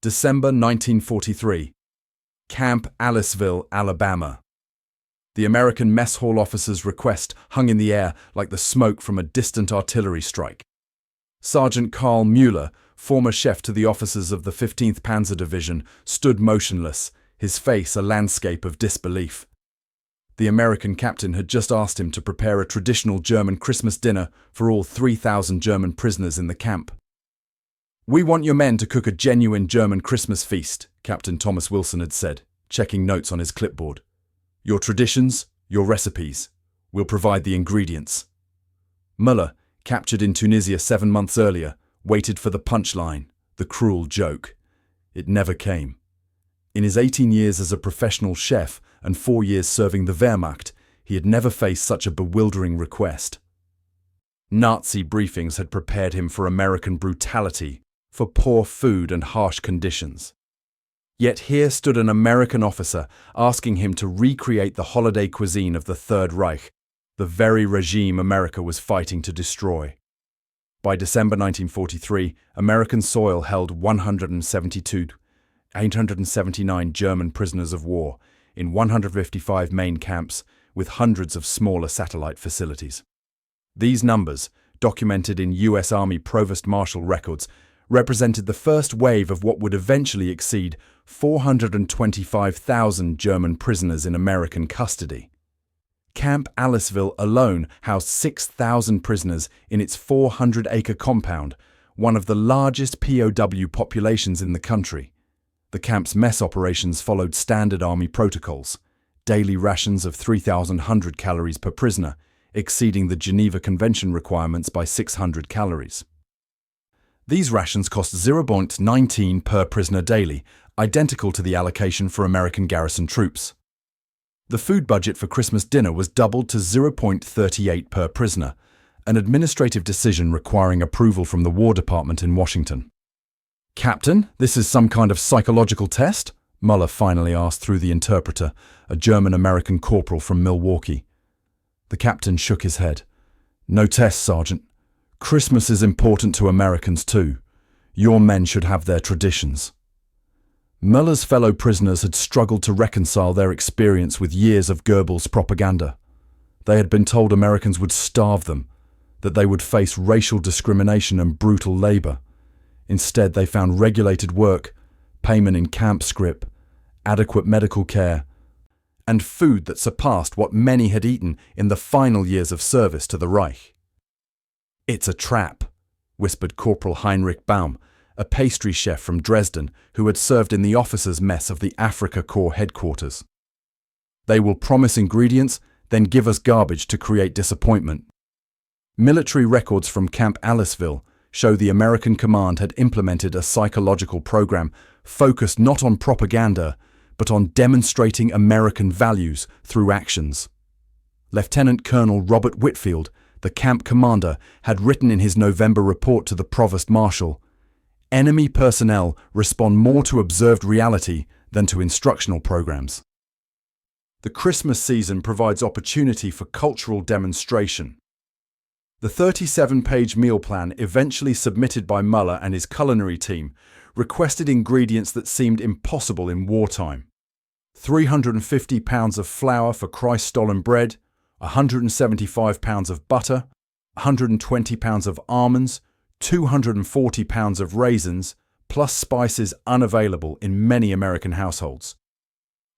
December 1943. Camp Aliceville, Alabama. The American mess hall officer's request hung in the air like the smoke from a distant artillery strike. Sergeant Karl Mueller, former chef to the officers of the 15th Panzer Division, stood motionless, his face a landscape of disbelief. The American captain had just asked him to prepare a traditional German Christmas dinner for all 3,000 German prisoners in the camp. "We want your men to cook a genuine German Christmas feast," Captain Thomas Wilson had said, checking notes on his clipboard. "Your traditions, your recipes. We'll provide the ingredients." Mueller, captured in Tunisia 7 months earlier, waited for the punchline, the cruel joke. It never came. In his 18 years as a professional chef and 4 years serving the Wehrmacht, he had never faced such a bewildering request. Nazi briefings had prepared him for American brutality, for poor food and harsh conditions. Yet here stood an American officer asking him to recreate the holiday cuisine of the Third Reich, the very regime America was fighting to destroy. By December 1943, American soil held 879 German prisoners of war in 155 main camps with hundreds of smaller satellite facilities. These numbers, documented in U.S. Army Provost Marshal records, represented the first wave of what would eventually exceed 425,000 German prisoners in American custody. Camp Aliceville alone housed 6,000 prisoners in its 400-acre compound, one of the largest POW populations in the country. The camp's mess operations followed standard Army protocols, daily rations of 3,100 calories per prisoner, exceeding the Geneva Convention requirements by 600 calories. These rations cost 0.19 per prisoner daily, identical to the allocation for American garrison troops. The food budget for Christmas dinner was doubled to 0.38 per prisoner, an administrative decision requiring approval from the War Department in Washington. "Captain, this is some kind of psychological test?" Mueller finally asked through the interpreter, a German-American corporal from Milwaukee. The captain shook his head. "No test, Sergeant. Christmas is important to Americans too. Your men should have their traditions." Mueller's fellow prisoners had struggled to reconcile their experience with years of Goebbels' propaganda. They had been told Americans would starve them, that they would face racial discrimination and brutal labor. Instead, they found regulated work, payment in camp scrip, adequate medical care, and food that surpassed what many had eaten in the final years of service to the Reich. "It's a trap," whispered Corporal Heinrich Baum, a pastry chef from Dresden who had served in the officers' mess of the Africa Corps headquarters. "They will promise ingredients, then give us garbage to create disappointment." Military records from Camp Aliceville show the American command had implemented a psychological program focused not on propaganda, but on demonstrating American values through actions. Lieutenant Colonel Robert Whitfield, the camp commander, had written in his November report to the Provost Marshal, "Enemy personnel respond more to observed reality than to instructional programs." The Christmas season provides opportunity for cultural demonstration. The 37-page meal plan eventually submitted by Mueller and his culinary team requested ingredients that seemed impossible in wartime. 350 pounds of flour for Christ-stolen bread, 175 pounds of butter, 120 pounds of almonds, 240 pounds of raisins, plus spices unavailable in many American households.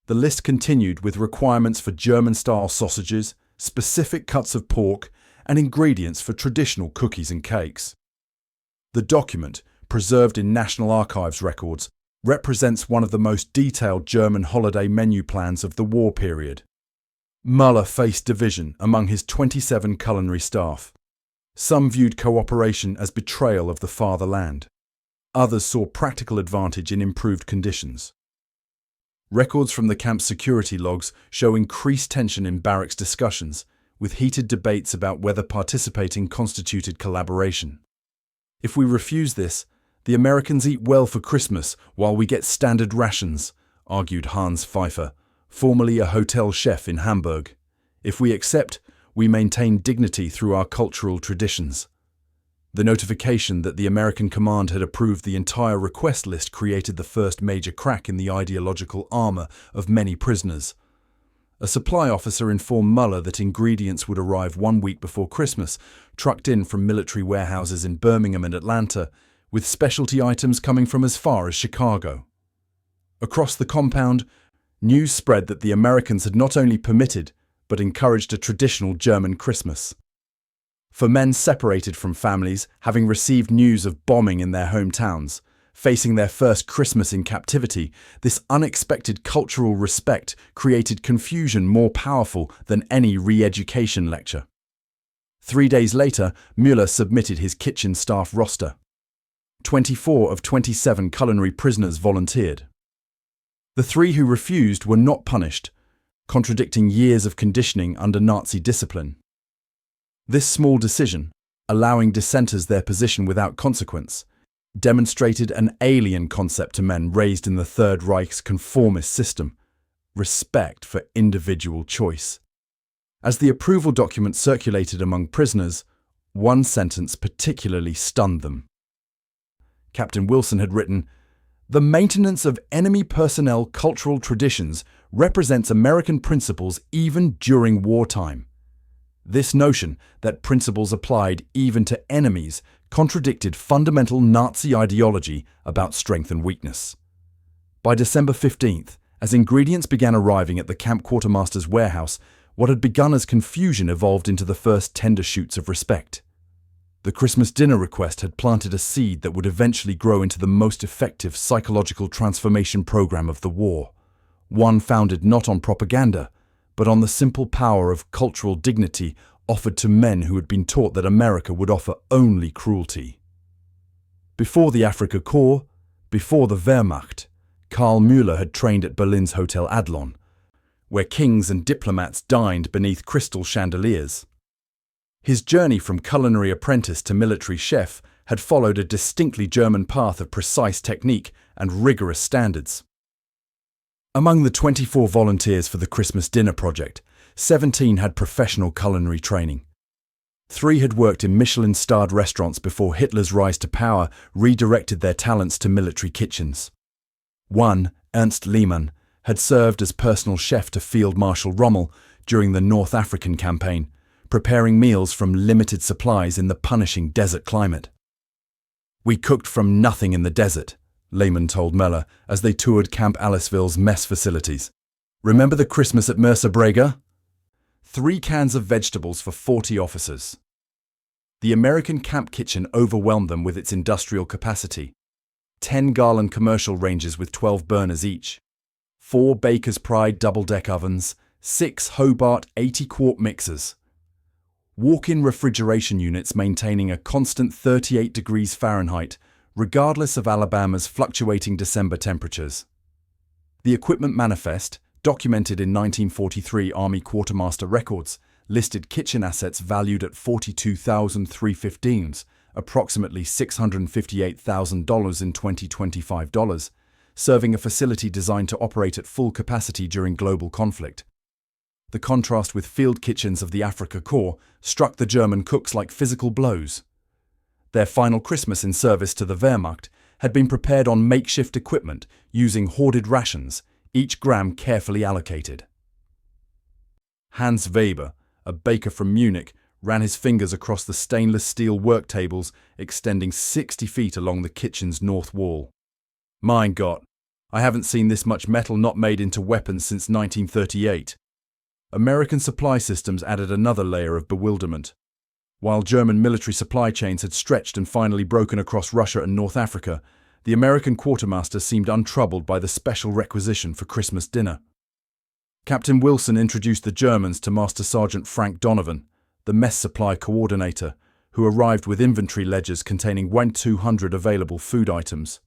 The list continued with requirements for German-style sausages, specific cuts of pork, and ingredients for traditional cookies and cakes. The document, preserved in National Archives records, represents one of the most detailed German holiday menu plans of the war period. Mueller faced division among his 27 culinary staff. Some viewed cooperation as betrayal of the fatherland. Others saw practical advantage in improved conditions. Records from the camp's security logs show increased tension in barracks discussions, with heated debates about whether participating constituted collaboration. "If we refuse this, the Americans eat well for Christmas while we get standard rations," argued Hans Pfeiffer, formerly a hotel chef in Hamburg. "If we accept, we maintain dignity through our cultural traditions." The notification that the American command had approved the entire request list created the first major crack in the ideological armor of many prisoners. A supply officer informed Mueller that ingredients would arrive 1 week before Christmas, trucked in from military warehouses in Birmingham and Atlanta, with specialty items coming from as far as Chicago. Across the compound, news spread that the Americans had not only permitted, but encouraged a traditional German Christmas. For men separated from families, having received news of bombing in their hometowns, facing their first Christmas in captivity, this unexpected cultural respect created confusion more powerful than any re-education lecture. 3 days later, Mueller submitted his kitchen staff roster. 24 of 27 culinary prisoners volunteered. The 3 who refused were not punished, contradicting years of conditioning under Nazi discipline. This small decision, allowing dissenters their position without consequence, demonstrated an alien concept to men raised in the Third Reich's conformist system: respect for individual choice. As the approval document circulated among prisoners, one sentence particularly stunned them. Captain Wilson had written, "The maintenance of enemy personnel cultural traditions represents American principles even during wartime." This notion that principles applied even to enemies contradicted fundamental Nazi ideology about strength and weakness. By December 15th, as ingredients began arriving at the camp quartermaster's warehouse, what had begun as confusion evolved into the first tender shoots of respect. The Christmas dinner request had planted a seed that would eventually grow into the most effective psychological transformation program of the war, one founded not on propaganda, but on the simple power of cultural dignity offered to men who had been taught that America would offer only cruelty. Before the Afrika Korps, before the Wehrmacht, Karl Mueller had trained at Berlin's Hotel Adlon, where kings and diplomats dined beneath crystal chandeliers. His journey from culinary apprentice to military chef had followed a distinctly German path of precise technique and rigorous standards. Among the 24 volunteers for the Christmas dinner project, 17 had professional culinary training. 3 had worked in Michelin-starred restaurants before Hitler's rise to power redirected their talents to military kitchens. 1, Ernst Lehmann, had served as personal chef to Field Marshal Rommel during the North African campaign, preparing meals from limited supplies in the punishing desert climate. "We cooked from nothing in the desert," Lehmann told Mueller as they toured Camp Aliceville's mess facilities. "Remember the Christmas at Mercer Brega? 3 cans of vegetables for 40 officers." The American camp kitchen overwhelmed them with its industrial capacity. 10 Garland commercial ranges with 12 burners each, 4 Baker's Pride double-deck ovens, 6 Hobart 80-quart mixers. Walk-in refrigeration units maintaining a constant 38 degrees Fahrenheit, regardless of Alabama's fluctuating December temperatures. The equipment manifest, documented in 1943 Army Quartermaster records, listed kitchen assets valued at $42,315, approximately $658,000 in 2025 dollars, serving a facility designed to operate at full capacity during global conflict. The contrast with field kitchens of the Afrika Korps struck the German cooks like physical blows. Their final Christmas in service to the Wehrmacht had been prepared on makeshift equipment using hoarded rations, each gram carefully allocated. Hans Weber, a baker from Munich, ran his fingers across the stainless steel work tables extending 60 feet along the kitchen's north wall. "Mein Gott, I haven't seen this much metal not made into weapons since 1938. American supply systems added another layer of bewilderment. While German military supply chains had stretched and finally broken across Russia and North Africa, the American quartermaster seemed untroubled by the special requisition for Christmas dinner. Captain Wilson introduced the Germans to Master Sergeant Frank Donovan, the mess supply coordinator, who arrived with inventory ledgers containing 1,200 available food items.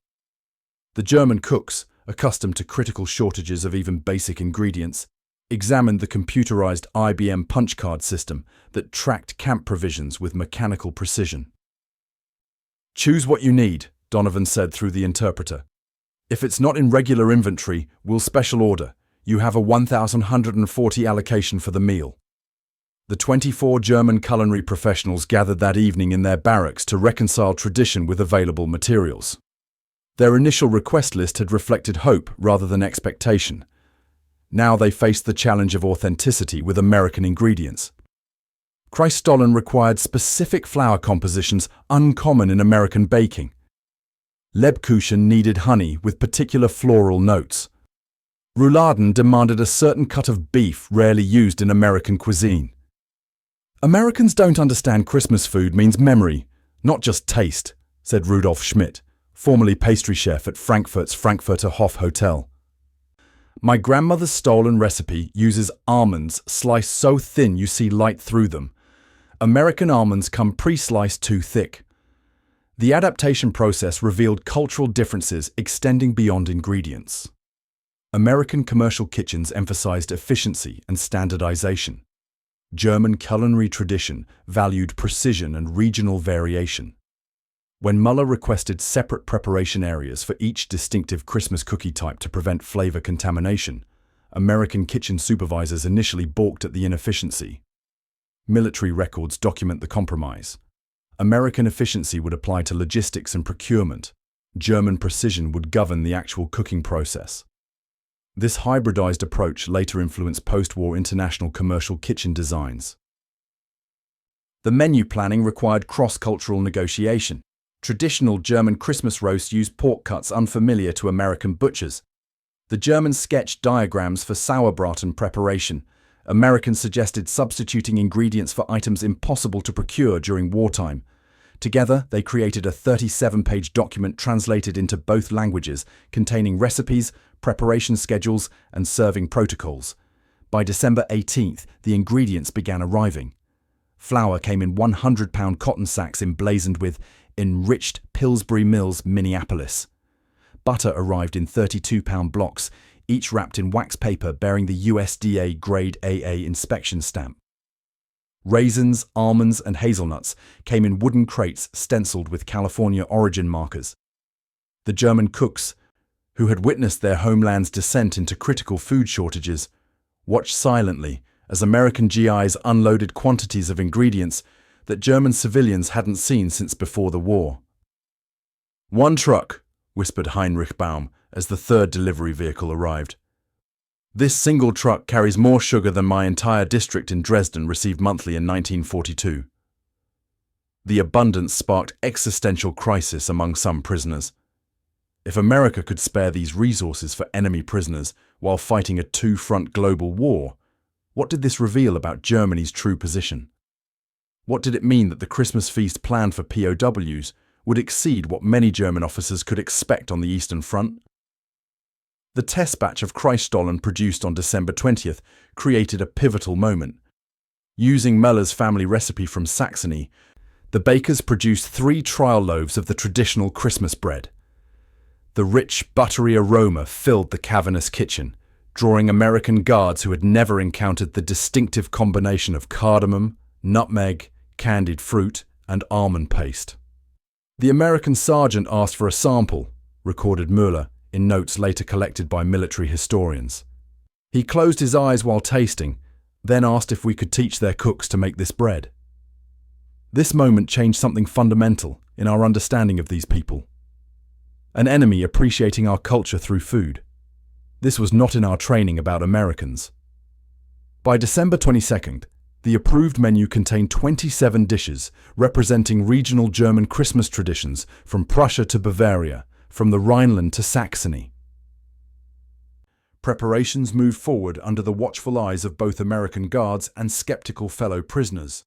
The German cooks, accustomed to critical shortages of even basic ingredients, examined the computerized IBM punch card system that tracked camp provisions with mechanical precision. "Choose what you need," Donovan said through the interpreter. "If it's not in regular inventory, we'll special order. You have a 1,140 allocation for the meal." The 24 German culinary professionals gathered that evening in their barracks to reconcile tradition with available materials. Their initial request list had reflected hope rather than expectation. Now they faced the challenge of authenticity with American ingredients. Christstollen required specific flour compositions uncommon in American baking. Lebkuchen needed honey with particular floral notes. Rouladen demanded a certain cut of beef rarely used in American cuisine. Americans don't understand Christmas food means memory, not just taste, said Rudolf Schmidt, formerly pastry chef at Frankfurt's Frankfurter Hof Hotel. My grandmother's stolen recipe uses almonds sliced so thin you see light through them. American almonds come pre-sliced too thick. The adaptation process revealed cultural differences extending beyond ingredients. American commercial kitchens emphasized efficiency and standardization. German culinary tradition valued precision and regional variation. When Mueller requested separate preparation areas for each distinctive Christmas cookie type to prevent flavor contamination, American kitchen supervisors initially balked at the inefficiency. Military records document the compromise. American efficiency would apply to logistics and procurement. German precision would govern the actual cooking process. This hybridized approach later influenced post-war international commercial kitchen designs. The menu planning required cross-cultural negotiation. Traditional German Christmas roasts used pork cuts unfamiliar to American butchers. The Germans sketched diagrams for sauerbraten preparation. Americans suggested substituting ingredients for items impossible to procure during wartime. Together, they created a 37-page document translated into both languages, containing recipes, preparation schedules, and serving protocols. By December 18th, the ingredients began arriving. Flour came in 100-pound cotton sacks emblazoned with "Enriched Pillsbury Mills, Minneapolis." Butter arrived in 32-pound blocks, each wrapped in wax paper bearing the USDA Grade AA inspection stamp. Raisins, almonds, and hazelnuts came in wooden crates stenciled with California origin markers. The German cooks, who had witnessed their homeland's descent into critical food shortages, watched silently as American GIs unloaded quantities of ingredients that German civilians hadn't seen since before the war. "One truck," whispered Heinrich Baum as the third delivery vehicle arrived. "This single truck carries more sugar than my entire district in Dresden received monthly in 1942. The abundance sparked existential crisis among some prisoners. If America could spare these resources for enemy prisoners while fighting a two-front global war, what did this reveal about Germany's true position? What did it mean that the Christmas feast planned for POWs would exceed what many German officers could expect on the Eastern Front? The test batch of Christstollen produced on December 20th created a pivotal moment. Using Mueller's family recipe from Saxony, the bakers produced 3 trial loaves of the traditional Christmas bread. The rich, buttery aroma filled the cavernous kitchen, drawing American guards who had never encountered the distinctive combination of cardamom, nutmeg, candied fruit, and almond paste. The American sergeant asked for a sample, recorded Mueller in notes later collected by military historians. He closed his eyes while tasting, then asked if we could teach their cooks to make this bread. This moment changed something fundamental in our understanding of these people. An enemy appreciating our culture through food. This was not in our training about Americans. By December 22nd, the approved menu contained 27 dishes representing regional German Christmas traditions from Prussia to Bavaria, from the Rhineland to Saxony. Preparations moved forward under the watchful eyes of both American guards and skeptical fellow prisoners.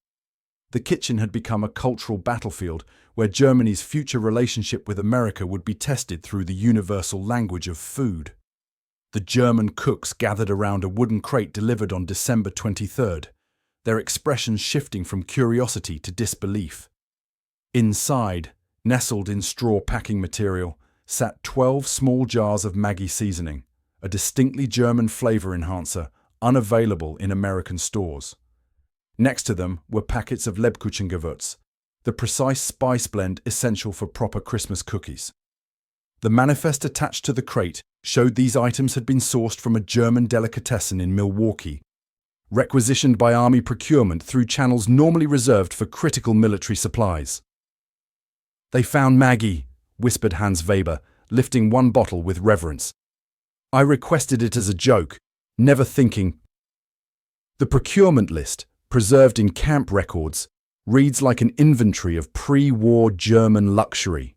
The kitchen had become a cultural battlefield where Germany's future relationship with America would be tested through the universal language of food. The German cooks gathered around a wooden crate delivered on December 23rd, their expressions shifting from curiosity to disbelief. Inside, nestled in straw packing material, sat 12 small jars of Maggi seasoning, a distinctly German flavor enhancer unavailable in American stores. Next to them were packets of Lebkuchengewürz, the precise spice blend essential for proper Christmas cookies. The manifest attached to the crate showed these items had been sourced from a German delicatessen in Milwaukee. requisitioned by army procurement through channels normally reserved for critical military supplies. "They found Maggie," whispered Hans Weber, lifting one bottle with reverence. "I requested it as a joke, never thinking." The procurement list, preserved in camp records, reads like an inventory of pre-war German luxury.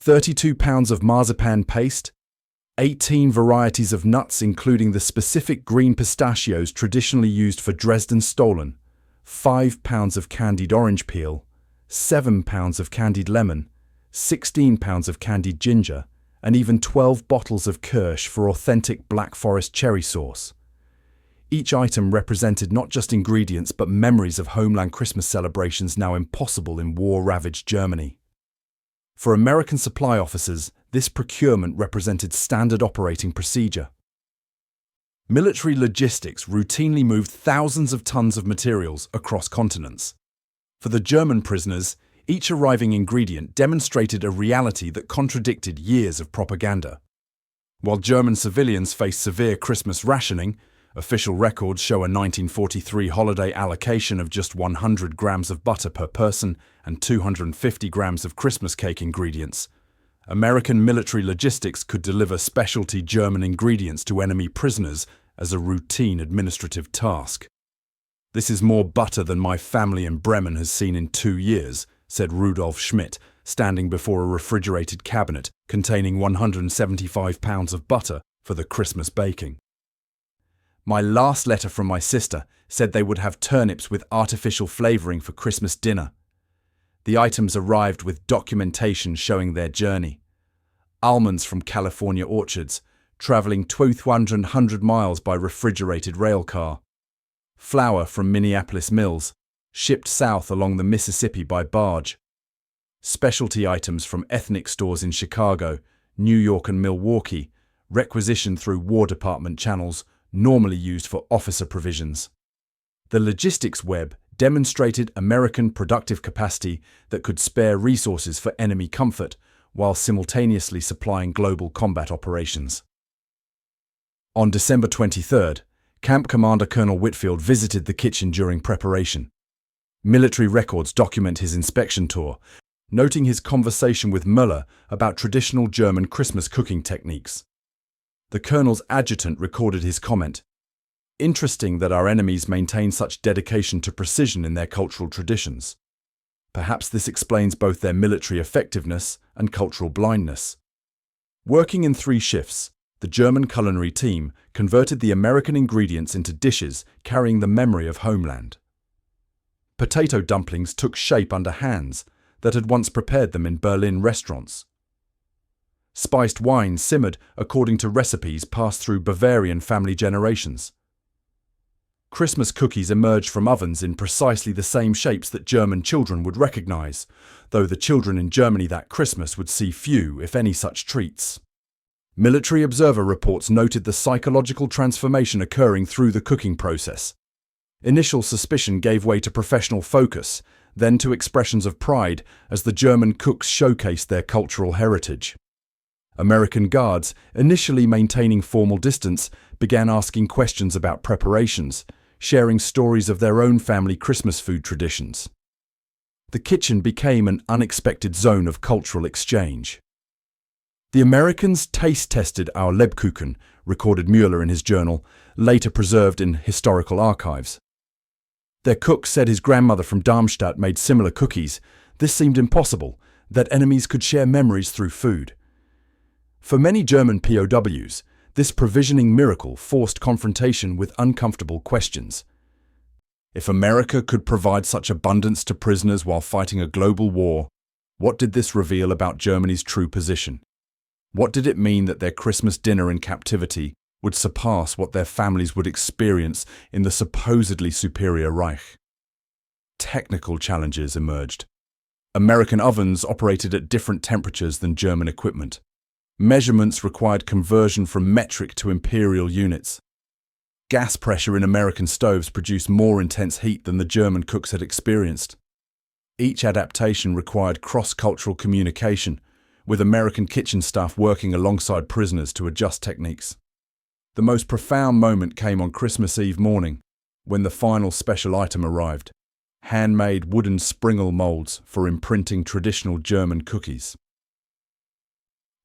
32 pounds of marzipan paste, 18 varieties of nuts including the specific green pistachios traditionally used for Dresden Stollen, 5 pounds of candied orange peel, 7 pounds of candied lemon, 16 pounds of candied ginger, and even 12 bottles of Kirsch for authentic Black Forest cherry sauce. Each item represented not just ingredients but memories of homeland Christmas celebrations now impossible in war-ravaged Germany. For American supply officers, this procurement represented standard operating procedure. Military logistics routinely moved thousands of tons of materials across continents. For the German prisoners, each arriving ingredient demonstrated a reality that contradicted years of propaganda. While German civilians faced severe Christmas rationing, official records show a 1943 holiday allocation of just 100 grams of butter per person and 250 grams of Christmas cake ingredients. American military logistics could deliver specialty German ingredients to enemy prisoners as a routine administrative task. "This is more butter than my family in Bremen has seen in 2 years, said Rudolf Schmidt, standing before a refrigerated cabinet containing 175 pounds of butter for the Christmas baking. "My last letter from my sister said they would have turnips with artificial flavouring for Christmas dinner." The items arrived with documentation showing their journey. Almonds from California orchards, travelling 1,200 miles by refrigerated railcar. Flour from Minneapolis mills, shipped south along the Mississippi by barge. Specialty items from ethnic stores in Chicago, New York and Milwaukee, requisitioned through War Department channels, normally used for officer provisions. The logistics web demonstrated American productive capacity that could spare resources for enemy comfort while simultaneously supplying global combat operations. On December 23rd, Camp Commander Colonel Whitfield visited the kitchen during preparation. Military records document his inspection tour, noting his conversation with Mueller about traditional German Christmas cooking techniques. The colonel's adjutant recorded his comment, "Interesting that our enemies maintain such dedication to precision in their cultural traditions. Perhaps this explains both their military effectiveness and cultural blindness." Working in 3 shifts, the German culinary team converted the American ingredients into dishes carrying the memory of homeland. Potato dumplings took shape under hands that had once prepared them in Berlin restaurants. Spiced wine simmered according to recipes passed through Bavarian family generations. Christmas cookies emerged from ovens in precisely the same shapes that German children would recognize, though the children in Germany that Christmas would see few, if any, such treats. Military Observer reports noted the psychological transformation occurring through the cooking process. Initial suspicion gave way to professional focus, then to expressions of pride as the German cooks showcased their cultural heritage. American guards, initially maintaining formal distance, began asking questions about preparations, sharing stories of their own family Christmas food traditions. The kitchen became an unexpected zone of cultural exchange. "The Americans taste-tested our Lebkuchen," recorded Mueller in his journal, later preserved in historical archives. "Their cook said his grandmother from Darmstadt made similar cookies. This seemed impossible, that enemies could share memories through food." For many German POWs, this provisioning miracle forced confrontation with uncomfortable questions. If America could provide such abundance to prisoners while fighting a global war, what did this reveal about Germany's true position? What did it mean that their Christmas dinner in captivity would surpass what their families would experience in the supposedly superior Reich? Technical challenges emerged. American ovens operated at different temperatures than German equipment. Measurements required conversion from metric to imperial units. Gas pressure in American stoves produced more intense heat than the German cooks had experienced. Each adaptation required cross-cultural communication, with American kitchen staff working alongside prisoners to adjust techniques. The most profound moment came on Christmas Eve morning, when the final special item arrived: handmade wooden springle molds for imprinting traditional German cookies.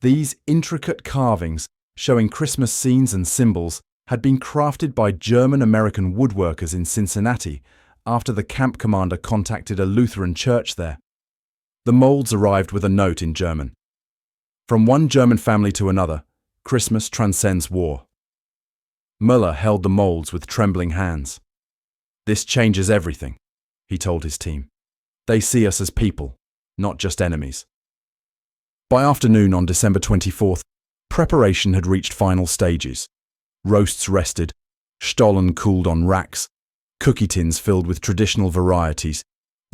These intricate carvings, showing Christmas scenes and symbols, had been crafted by German-American woodworkers in Cincinnati after the camp commander contacted a Lutheran church there. The molds arrived with a note in German. From one German family to another, Christmas transcends war. Mueller held the molds with trembling hands. "This changes everything," he told his team. "They see us as people, not just enemies." By afternoon on December 24th, preparation had reached final stages. Roasts rested, Stollen cooled on racks, cookie tins filled with traditional varieties,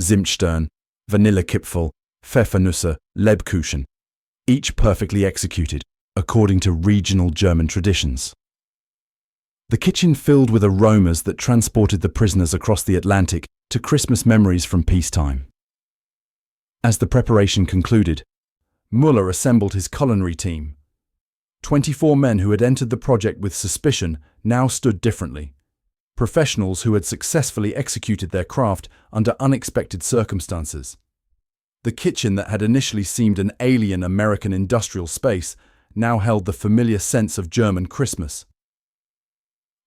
Zimtstern, Vanillekipferl, Pfeffernüsse, Lebkuchen, each perfectly executed, according to regional German traditions. The kitchen filled with aromas that transported the prisoners across the Atlantic to Christmas memories from peacetime. As the preparation concluded, Mueller assembled his culinary team. 24 men who had entered the project with suspicion now stood differently. Professionals who had successfully executed their craft under unexpected circumstances. The kitchen that had initially seemed an alien American industrial space now held the familiar sense of German Christmas.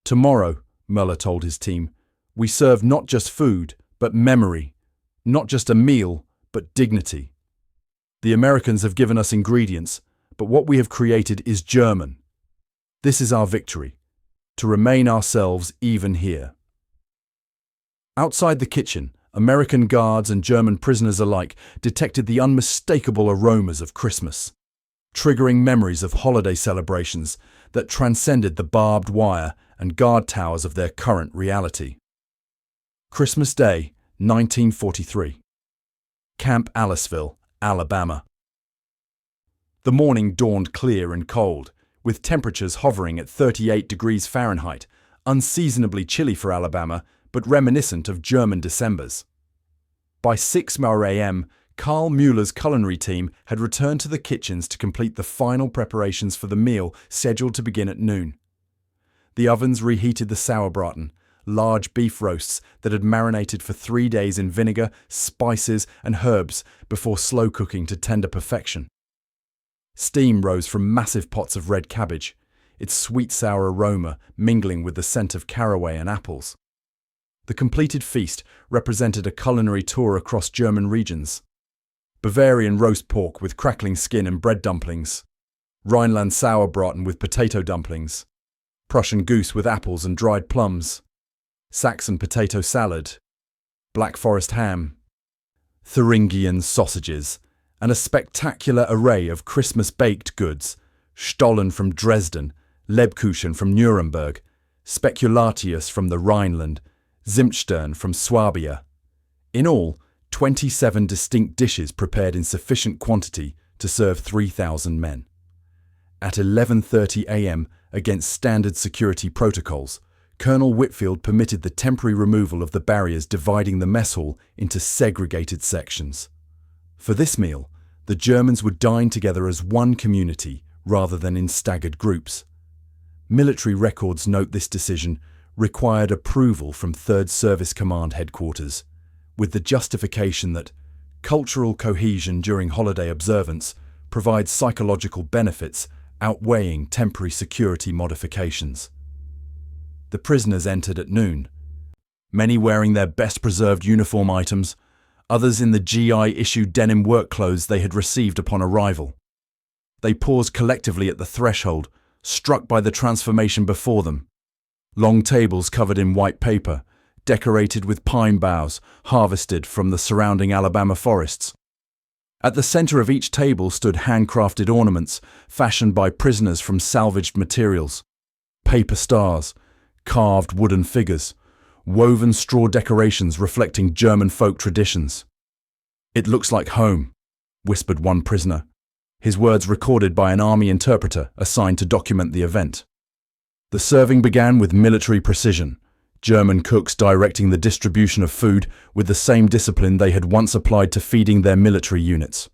"Tomorrow," Mueller told his team, "we serve not just food, but memory. Not just a meal, but dignity. The Americans have given us ingredients, but what we have created is German. This is our victory, to remain ourselves even here." Outside the kitchen, American guards and German prisoners alike detected the unmistakable aromas of Christmas, triggering memories of holiday celebrations that transcended the barbed wire and guard towers of their current reality. Christmas Day, 1943. Camp Aliceville, Alabama. The morning dawned clear and cold, with temperatures hovering at 38 degrees Fahrenheit, unseasonably chilly for Alabama, but reminiscent of German Decembers. By 6 a.m., Karl Mueller's culinary team had returned to the kitchens to complete the final preparations for the meal scheduled to begin at noon. The ovens reheated the sauerbraten, large beef roasts that had marinated for 3 days in vinegar, spices, and herbs before slow cooking to tender perfection. Steam rose from massive pots of red cabbage, its sweet-sour aroma mingling with the scent of caraway and apples. The completed feast represented a culinary tour across German regions. Bavarian roast pork with crackling skin and bread dumplings, Rhineland sauerbraten with potato dumplings, Prussian goose with apples and dried plums, Saxon potato salad, Black Forest ham, Thuringian sausages, and a spectacular array of Christmas baked goods, Stollen from Dresden, Lebkuchen from Nuremberg, Speculatius from the Rhineland, Zimtstern from Swabia. In all, 27 distinct dishes prepared in sufficient quantity to serve 3,000 men. At 11:30 a.m., against standard security protocols, Colonel Whitfield permitted the temporary removal of the barriers dividing the mess hall into segregated sections. For this meal, the Germans would dine together as one community rather than in staggered groups. Military records note this decision required approval from 3rd Service Command headquarters, with the justification that cultural cohesion during holiday observance provides psychological benefits outweighing temporary security modifications. The prisoners entered at noon, many wearing their best-preserved uniform items, others in the GI-issued denim work clothes they had received upon arrival. They paused collectively at the threshold, struck by the transformation before them. Long tables covered in white paper, decorated with pine boughs harvested from the surrounding Alabama forests. At the center of each table stood handcrafted ornaments fashioned by prisoners from salvaged materials, paper stars, carved wooden figures, woven straw decorations reflecting German folk traditions. "It looks like home," whispered one prisoner, his words recorded by an army interpreter assigned to document the event. The serving began with military precision, German cooks directing the distribution of food with the same discipline they had once applied to feeding their military units.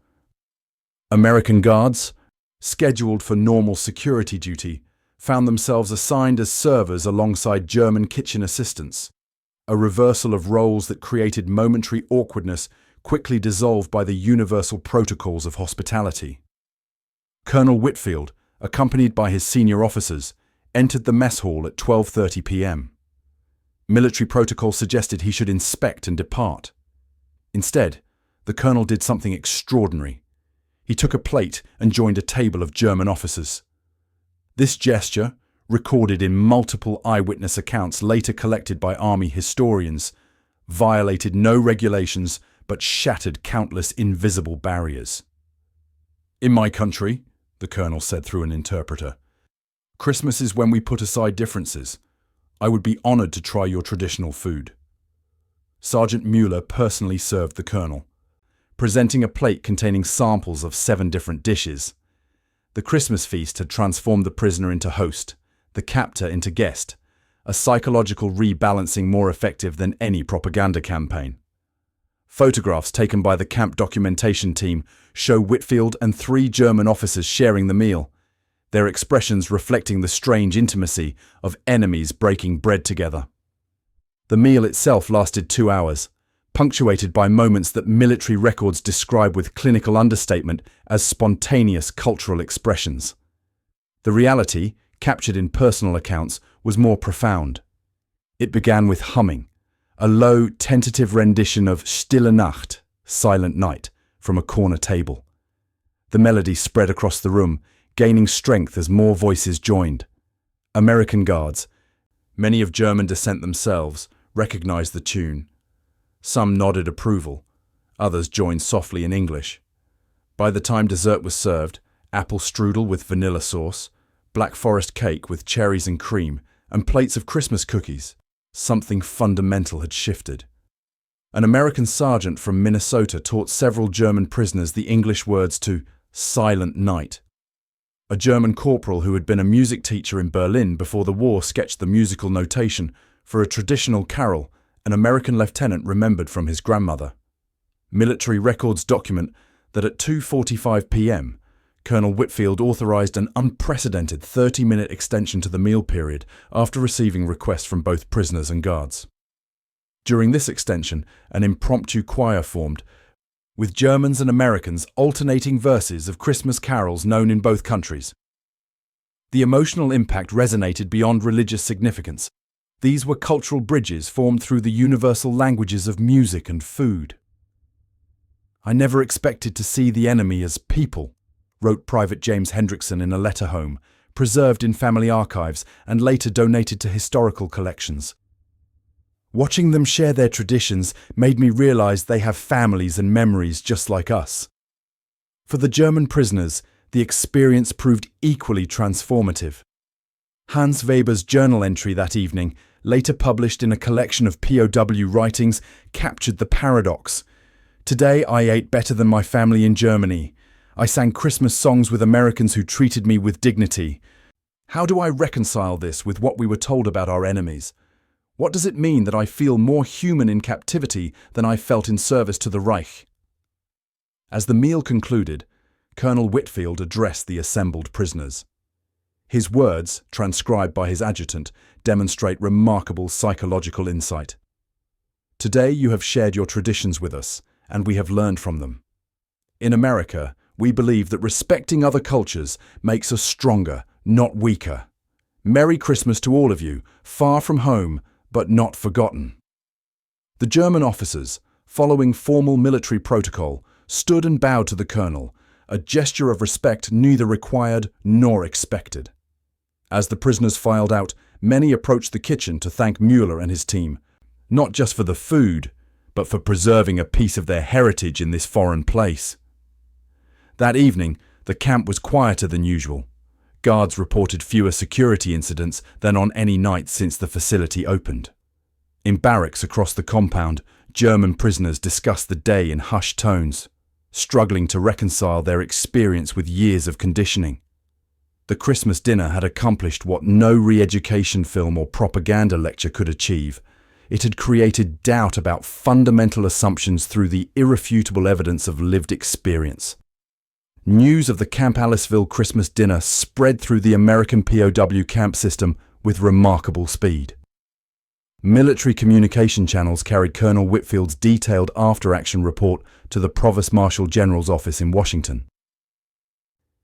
American guards, scheduled for normal security duty, found themselves assigned as servers alongside German kitchen assistants, A reversal of roles that created momentary awkwardness quickly dissolved by the universal protocols of hospitality. Colonel Whitfield, accompanied by his senior officers, entered the mess hall at 12:30 p.m. Military protocol suggested he should inspect and depart. Instead, the colonel did something extraordinary. He took a plate and joined a table of German officers. This gesture, recorded in multiple eyewitness accounts later collected by army historians, violated no regulations but shattered countless invisible barriers. "In my country," the colonel said through an interpreter, "Christmas is when we put aside differences. I would be honored to try your traditional food." Sergeant Mueller personally served the colonel, presenting a plate containing samples of 7 different dishes. The Christmas feast had transformed the prisoner into host, the captor into guest, a psychological rebalancing more effective than any propaganda campaign. Photographs taken by the camp documentation team show Whitfield and 3 German officers sharing the meal, their expressions reflecting the strange intimacy of enemies breaking bread together. The meal itself lasted 2 hours, punctuated by moments that military records describe with clinical understatement as spontaneous cultural expressions. The reality, captured in personal accounts, was more profound. It began with humming, a low, tentative rendition of Stille Nacht, Silent Night, from a corner table. The melody spread across the room, gaining strength as more voices joined. American guards, many of German descent themselves, recognized the tune. Some nodded approval, others joined softly in English. By the time dessert was served, apple strudel with vanilla sauce, black forest cake with cherries and cream, and plates of Christmas cookies, something fundamental had shifted. An American sergeant from Minnesota taught several German prisoners the English words to Silent Night. A German corporal who had been a music teacher in Berlin before the war sketched the musical notation for a traditional carol an American lieutenant remembered from his grandmother. Military records document that at 2:45 p.m., Colonel Whitfield authorized an unprecedented 30-minute extension to the meal period after receiving requests from both prisoners and guards. During this extension, an impromptu choir formed, with Germans and Americans alternating verses of Christmas carols known in both countries. The emotional impact resonated beyond religious significance. These were cultural bridges formed through the universal languages of music and food. "I never expected to see the enemy as people," wrote Private James Hendrickson in a letter home, preserved in family archives and later donated to historical collections. "Watching them share their traditions made me realize they have families and memories just like us." For the German prisoners, the experience proved equally transformative. Hans Weber's journal entry that evening, later published in a collection of POW writings, captured the paradox. "Today I ate better than my family in Germany. I sang Christmas songs with Americans who treated me with dignity. How do I reconcile this with what we were told about our enemies? What does it mean that I feel more human in captivity than I felt in service to the Reich?" As the meal concluded, Colonel Whitfield addressed the assembled prisoners. His words, transcribed by his adjutant, demonstrate remarkable psychological insight. "Today you have shared your traditions with us, and we have learned from them. In America, we believe that respecting other cultures makes us stronger, not weaker. Merry Christmas to all of you, far from home, but not forgotten." The German officers, following formal military protocol, stood and bowed to the colonel, a gesture of respect neither required nor expected. As the prisoners filed out, many approached the kitchen to thank Mueller and his team, not just for the food, but for preserving a piece of their heritage in this foreign place. That evening, the camp was quieter than usual. Guards reported fewer security incidents than on any night since the facility opened. In barracks across the compound, German prisoners discussed the day in hushed tones, struggling to reconcile their experience with years of conditioning. The Christmas dinner had accomplished what no re-education film or propaganda lecture could achieve. It had created doubt about fundamental assumptions through the irrefutable evidence of lived experience. News of the Camp Aliceville Christmas dinner spread through the American POW camp system with remarkable speed. Military communication channels carried Colonel Whitfield's detailed after-action report to the Provost Marshal General's office in Washington.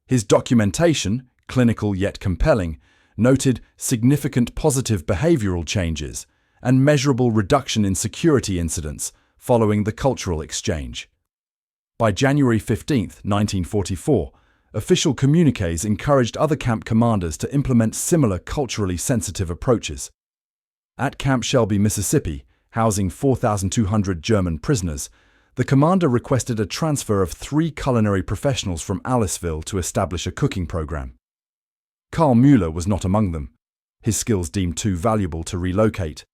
His documentation, clinical yet compelling, noted significant positive behavioral changes and measurable reduction in security incidents following the cultural exchange. By January 15, 1944, official communiques encouraged other camp commanders to implement similar culturally sensitive approaches. At Camp Shelby, Mississippi, housing 4,200 German prisoners, the commander requested a transfer of 3 culinary professionals from Aliceville to establish a cooking program. Karl Mueller was not among them, his skills deemed too valuable to relocate.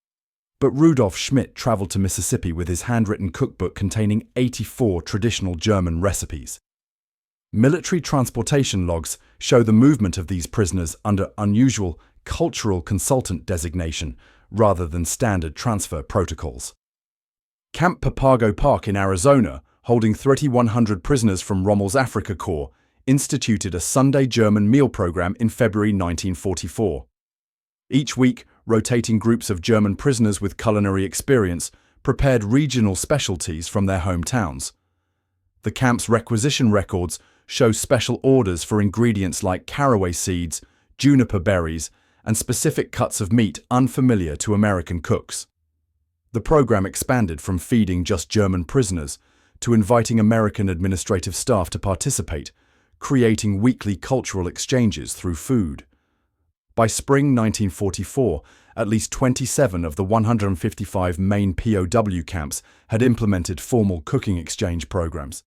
But Rudolf Schmidt traveled to Mississippi with his handwritten cookbook containing 84 traditional German recipes. Military transportation logs show the movement of these prisoners under unusual cultural consultant designation rather than standard transfer protocols. Camp Papago Park in Arizona, holding 3,100 prisoners from Rommel's Afrika Korps, instituted a Sunday German meal program in February 1944. Each week, rotating groups of German prisoners with culinary experience prepared regional specialties from their hometowns. The camp's requisition records show special orders for ingredients like caraway seeds, juniper berries, and specific cuts of meat unfamiliar to American cooks. The program expanded from feeding just German prisoners to inviting American administrative staff to participate, creating weekly cultural exchanges through food. By spring 1944, at least 27 of the 155 main POW camps had implemented formal cooking exchange programs.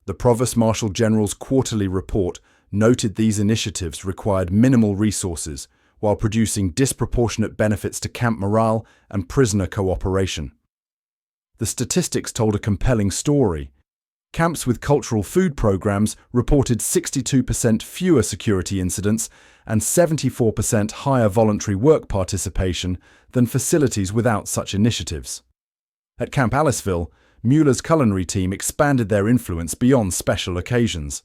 The Provost Marshal General's quarterly report noted these initiatives required minimal resources while producing disproportionate benefits to camp morale and prisoner cooperation. The statistics told a compelling story. Camps with cultural food programs reported 62% fewer security incidents and 74% higher voluntary work participation than facilities without such initiatives. At Camp Aliceville, Mueller's culinary team expanded their influence beyond special occasions.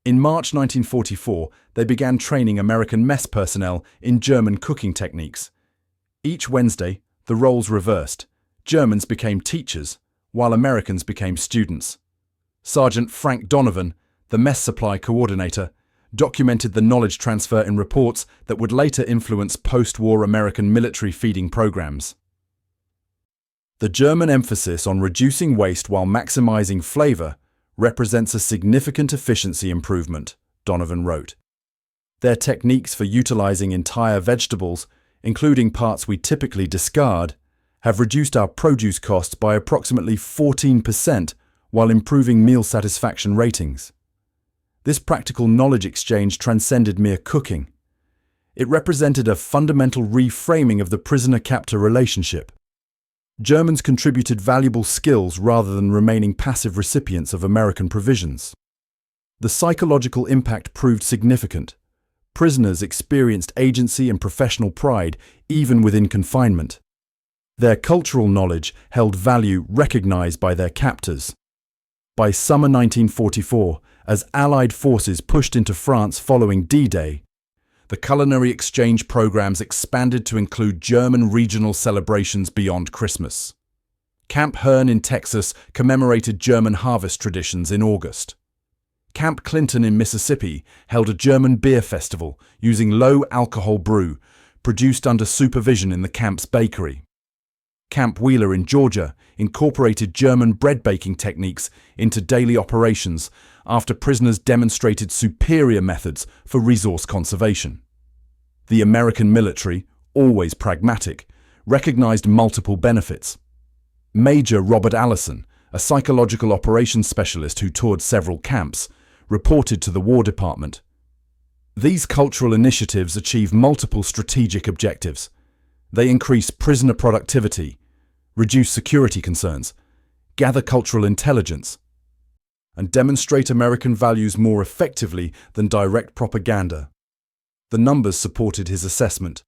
In March 1944, they began training American mess personnel in German cooking techniques. Each Wednesday, the roles reversed. Germans became teachers, while Americans became students. Sergeant Frank Donovan, the mess supply coordinator, documented the knowledge transfer in reports that would later influence post-war American military feeding programs. The German emphasis on reducing waste while maximizing flavor represents a significant efficiency improvement, Donovan wrote. Their techniques for utilizing entire vegetables, including parts we typically discard, have reduced our produce costs by approximately 14% while improving meal satisfaction ratings. This practical knowledge exchange transcended mere cooking. It represented a fundamental reframing of the prisoner-captor relationship. Germans contributed valuable skills rather than remaining passive recipients of American provisions. The psychological impact proved significant. Prisoners experienced agency and professional pride even within confinement. Their cultural knowledge held value recognized by their captors. By summer 1944, as Allied forces pushed into France following D-Day, the culinary exchange programs expanded to include German regional celebrations beyond Christmas. Camp Hearn in Texas commemorated German harvest traditions in August. Camp Clinton in Mississippi held a German beer festival using low-alcohol brew, produced under supervision in the camp's bakery. Camp Wheeler in Georgia incorporated German bread-baking techniques into daily operations after prisoners demonstrated superior methods for resource conservation. The American military, always pragmatic, recognized multiple benefits. Major Robert Allison, a psychological operations specialist who toured several camps, reported to the War Department. These cultural initiatives achieve multiple strategic objectives. They increase prisoner productivity, reduce security concerns, gather cultural intelligence, and demonstrate American values more effectively than direct propaganda. The numbers supported his assessment.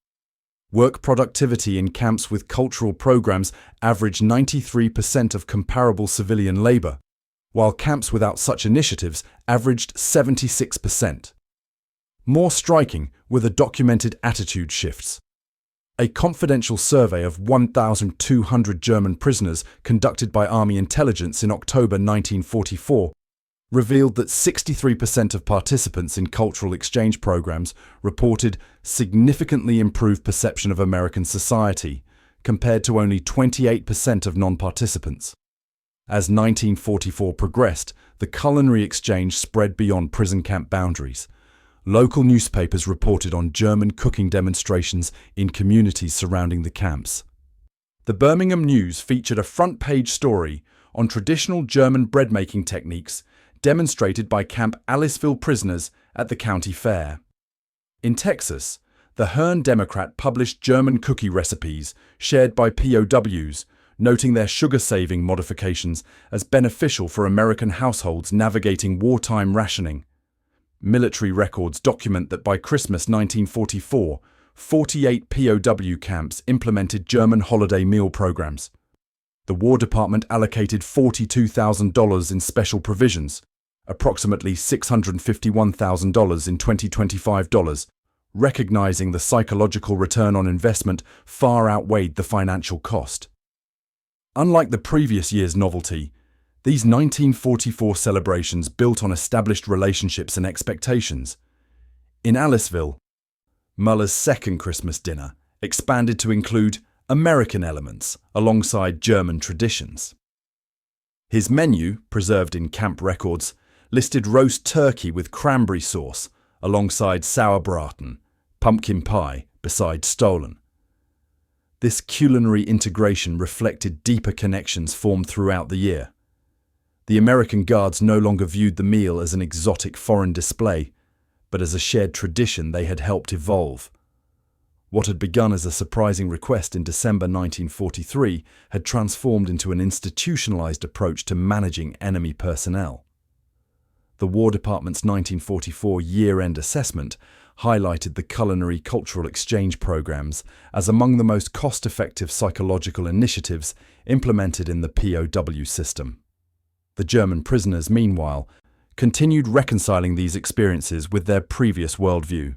Work productivity in camps with cultural programs averaged 93% of comparable civilian labor, while camps without such initiatives averaged 76%. More striking were the documented attitude shifts. A confidential survey of 1,200 German prisoners conducted by Army intelligence in October 1944 revealed that 63% of participants in cultural exchange programs reported significantly improved perception of American society, compared to only 28% of non-participants. As 1944 progressed, the culinary exchange spread beyond prison camp boundaries. Local newspapers reported on German cooking demonstrations in communities surrounding the camps. The Birmingham News featured a front-page story on traditional German bread-making techniques demonstrated by Camp Aliceville prisoners at the county fair. In Texas, the Hearn Democrat published German cookie recipes shared by POWs, noting their sugar-saving modifications as beneficial for American households navigating wartime rationing. Military records document that by Christmas 1944, 48 POW camps implemented German holiday meal programs. The War Department allocated $42,000 in special provisions, approximately $651,000 in 2025 dollars, recognizing the psychological return on investment far outweighed the financial cost. Unlike the previous year's novelty, these 1944 celebrations built on established relationships and expectations. In Aliceville, Mueller's second Christmas dinner expanded to include American elements alongside German traditions. His menu, preserved in camp records, listed roast turkey with cranberry sauce alongside sauerbraten, pumpkin pie beside stollen. This culinary integration reflected deeper connections formed throughout the year. The American guards no longer viewed the meal as an exotic foreign display, but as a shared tradition they had helped evolve. What had begun as a surprising request in December 1943 had transformed into an institutionalized approach to managing enemy personnel. The War Department's 1944 year-end assessment highlighted the culinary cultural exchange programs as among the most cost-effective psychological initiatives implemented in the POW system. The German prisoners, meanwhile, continued reconciling these experiences with their previous worldview.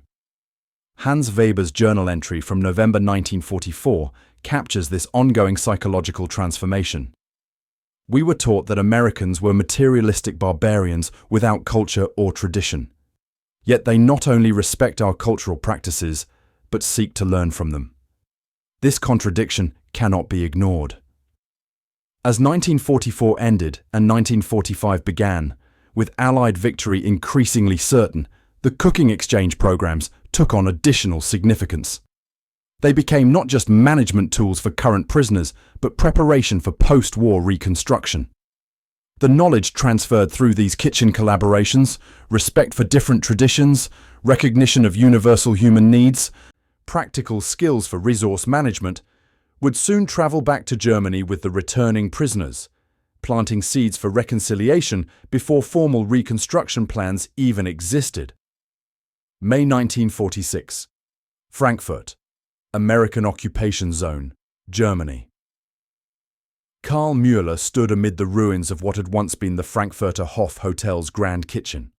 Hans Weber's journal entry from November 1944 captures this ongoing psychological transformation. We were taught that Americans were materialistic barbarians without culture or tradition. Yet they not only respect our cultural practices, but seek to learn from them. This contradiction cannot be ignored. As 1944 ended and 1945 began, with Allied victory increasingly certain, the cooking exchange programs took on additional significance. They became not just management tools for current prisoners, but preparation for post-war reconstruction. The knowledge transferred through these kitchen collaborations, respect for different traditions, recognition of universal human needs, practical skills for resource management, would soon travel back to Germany with the returning prisoners, planting seeds for reconciliation before formal reconstruction plans even existed. May 1946. Frankfurt, American occupation zone, Germany. Karl Mueller stood amid the ruins of what had once been the Frankfurter Hof Hotel's grand kitchen.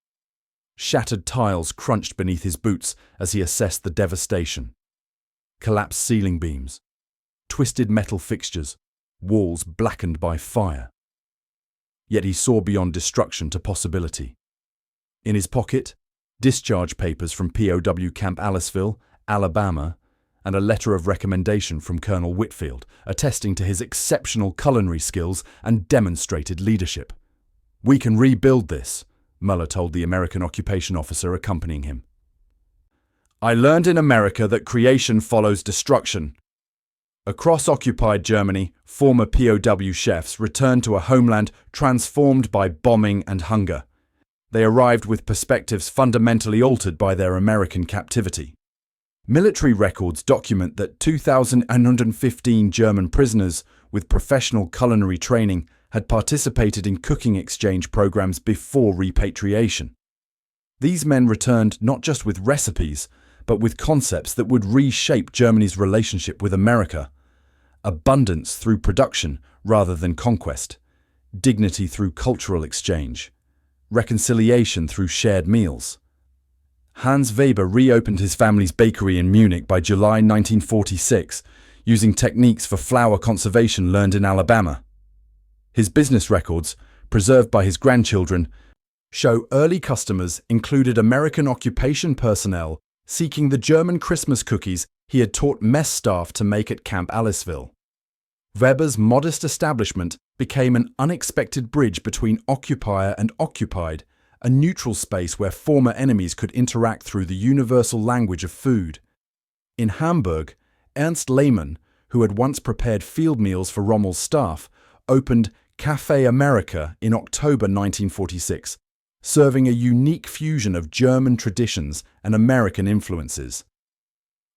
Shattered tiles crunched beneath his boots as he assessed the devastation. Collapsed ceiling beams, twisted metal fixtures, walls blackened by fire. Yet he saw beyond destruction to possibility. In his pocket, discharge papers from POW Camp Aliceville, Alabama, and a letter of recommendation from Colonel Whitfield, attesting to his exceptional culinary skills and demonstrated leadership. "We can rebuild this," Mueller told the American occupation officer accompanying him. "I learned in America that creation follows destruction." Across occupied Germany, former POW chefs returned to a homeland transformed by bombing and hunger. They arrived with perspectives fundamentally altered by their American captivity. Military records document that 2,115 German prisoners with professional culinary training had participated in cooking exchange programs before repatriation. These men returned not just with recipes, but with concepts that would reshape Germany's relationship with America. Abundance through production rather than conquest, dignity through cultural exchange, reconciliation through shared meals. Hans Weber reopened his family's bakery in Munich by July 1946, using techniques for flour conservation learned in Alabama. His business records, preserved by his grandchildren, show early customers included American occupation personnel seeking the German Christmas cookies he had taught mess staff to make at Camp Aliceville. Weber's modest establishment became an unexpected bridge between occupier and occupied, a neutral space where former enemies could interact through the universal language of food. In Hamburg, Ernst Lehmann, who had once prepared field meals for Rommel's staff, opened Café America in October 1946, serving a unique fusion of German traditions and American influences.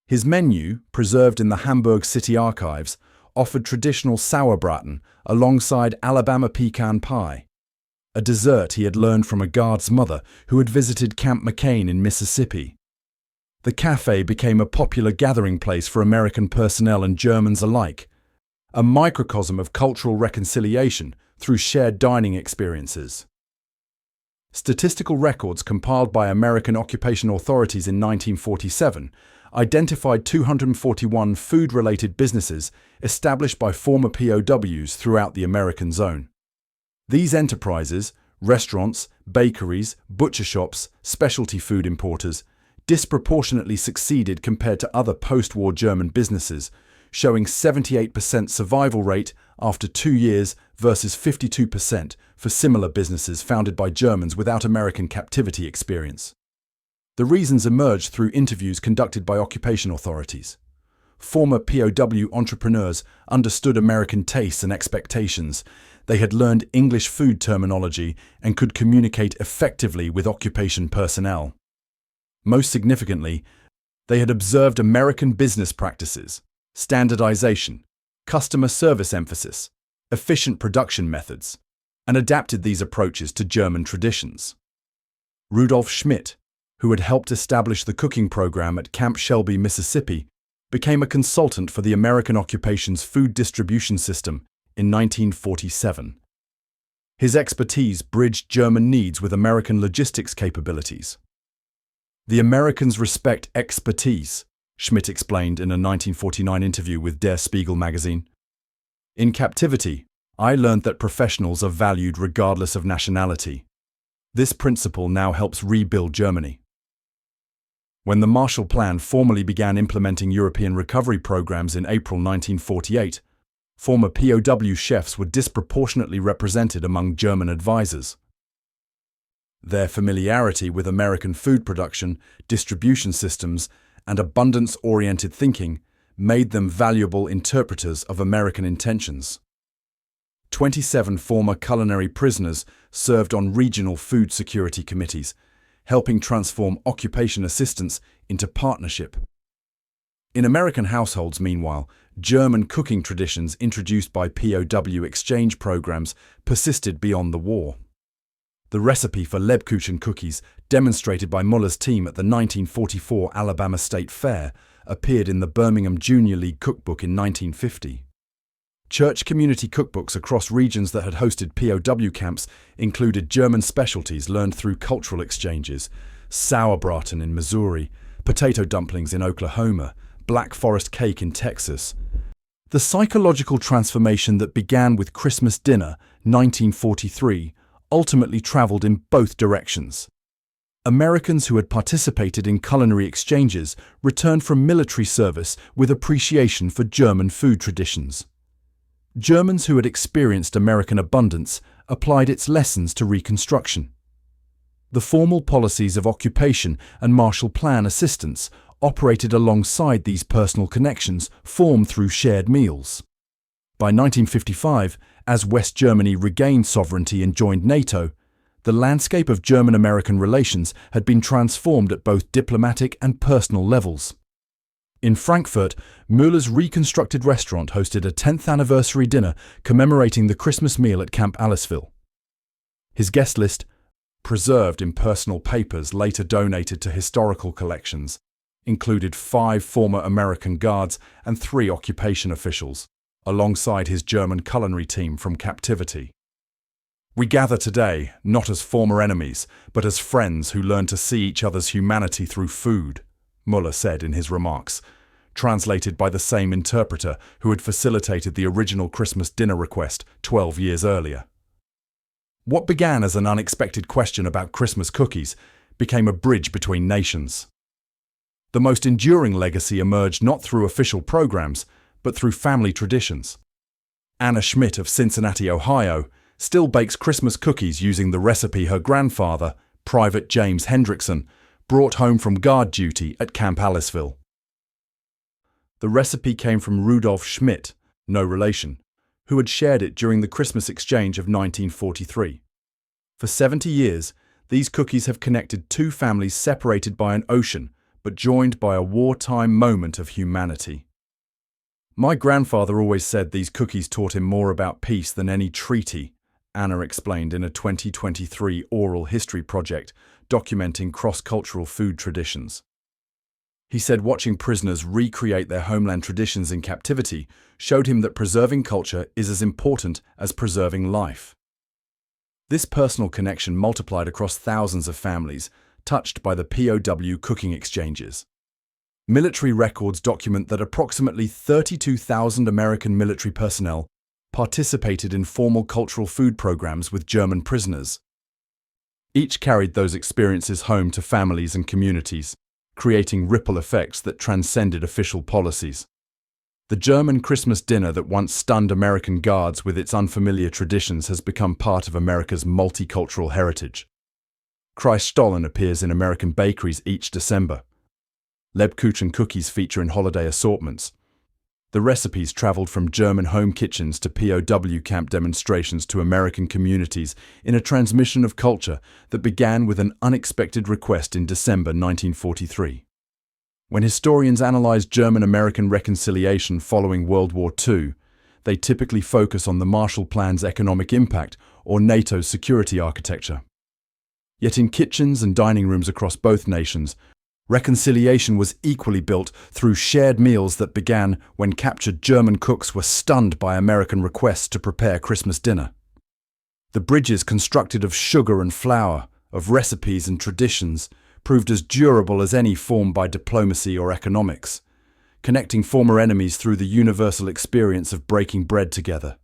His menu, preserved in the Hamburg City Archives, offered traditional sauerbraten alongside Alabama pecan pie, a dessert he had learned from a guard's mother who had visited Camp McCain in Mississippi. The cafe became a popular gathering place for American personnel and Germans alike, a microcosm of cultural reconciliation through shared dining experiences. Statistical records compiled by American occupation authorities in 1947 identified 241 food-related businesses established by former POWs throughout the American zone. These enterprises, restaurants, bakeries, butcher shops, specialty food importers, disproportionately succeeded compared to other post-war German businesses, showing 78% survival rate after 2 years versus 52% for similar businesses founded by Germans without American captivity experience. The reasons emerged through interviews conducted by occupation authorities. Former POW entrepreneurs understood American tastes and expectations. They had learned English food terminology and could communicate effectively with occupation personnel. Most significantly, they had observed American business practices, standardization, customer service emphasis, efficient production methods, and adapted these approaches to German traditions. Rudolf Schmidt, who had helped establish the cooking program at Camp Shelby, Mississippi, became a consultant for the American occupation's food distribution system in 1947. His expertise bridged German needs with American logistics capabilities. The Americans respect expertise, Schmidt explained in a 1949 interview with Der Spiegel magazine. In captivity, I learned that professionals are valued regardless of nationality. This principle now helps rebuild Germany. When the Marshall Plan formally began implementing European recovery programs in April 1948, former POW chefs were disproportionately represented among German advisors. Their familiarity with American food production, distribution systems, and abundance-oriented thinking made them valuable interpreters of American intentions. 27 former culinary prisoners served on regional food security committees, helping transform occupation assistance into partnership. In American households, meanwhile, German cooking traditions introduced by POW exchange programs persisted beyond the war. The recipe for Lebkuchen cookies, demonstrated by Mueller's team at the 1944 Alabama State Fair, appeared in the Birmingham Junior League Cookbook in 1950. Church community cookbooks across regions that had hosted POW camps included German specialties learned through cultural exchanges, sauerbraten in Missouri, potato dumplings in Oklahoma, Black Forest cake in Texas. The psychological transformation that began with Christmas Dinner, 1943, ultimately traveled in both directions. Americans who had participated in culinary exchanges returned from military service with appreciation for German food traditions. Germans who had experienced American abundance applied its lessons to Reconstruction. The formal policies of occupation and Marshall Plan assistance operated alongside these personal connections formed through shared meals. By 1955, as West Germany regained sovereignty and joined NATO, the landscape of German-American relations had been transformed at both diplomatic and personal levels. In Frankfurt, Mueller's reconstructed restaurant hosted a 10th anniversary dinner commemorating the Christmas meal at Camp Aliceville. His guest list, preserved in personal papers later donated to historical collections, included 5 former American guards and 3 occupation officials, alongside his German culinary team from captivity. We gather today, not as former enemies, but as friends who learn to see each other's humanity through food, Mueller said in his remarks, translated by the same interpreter who had facilitated the original Christmas dinner request 12 years earlier. What began as an unexpected question about Christmas cookies became a bridge between nations. The most enduring legacy emerged not through official programs, but through family traditions. Anna Schmidt of Cincinnati, Ohio, still bakes Christmas cookies using the recipe her grandfather, Private James Hendrickson, brought home from guard duty at Camp Aliceville. The recipe came from Rudolf Schmidt, no relation, who had shared it during the Christmas exchange of 1943. For 70 years, these cookies have connected two families separated by an ocean, but joined by a wartime moment of humanity. My grandfather always said these cookies taught him more about peace than any treaty, Anna explained in a 2023 oral history project documenting cross-cultural food traditions. He said watching prisoners recreate their homeland traditions in captivity showed him that preserving culture is as important as preserving life. This personal connection multiplied across thousands of families touched by the POW cooking exchanges. Military records document that approximately 32,000 American military personnel participated in formal cultural food programs with German prisoners. Each carried those experiences home to families and communities, creating ripple effects that transcended official policies. The German Christmas dinner that once stunned American guards with its unfamiliar traditions has become part of America's multicultural heritage. Christstollen appears in American bakeries each December. Lebkuchen cookies feature in holiday assortments. The recipes traveled from German home kitchens to POW camp demonstrations to American communities in a transmission of culture that began with an unexpected request in December 1943. When historians analyze German-American reconciliation following World War II, they typically focus on the Marshall Plan's economic impact or NATO's security architecture. Yet in kitchens and dining rooms across both nations, reconciliation was equally built through shared meals that began when captured German cooks were stunned by American requests to prepare Christmas dinner. The bridges constructed of sugar and flour, of recipes and traditions, proved as durable as any formed by diplomacy or economics, connecting former enemies through the universal experience of breaking bread together.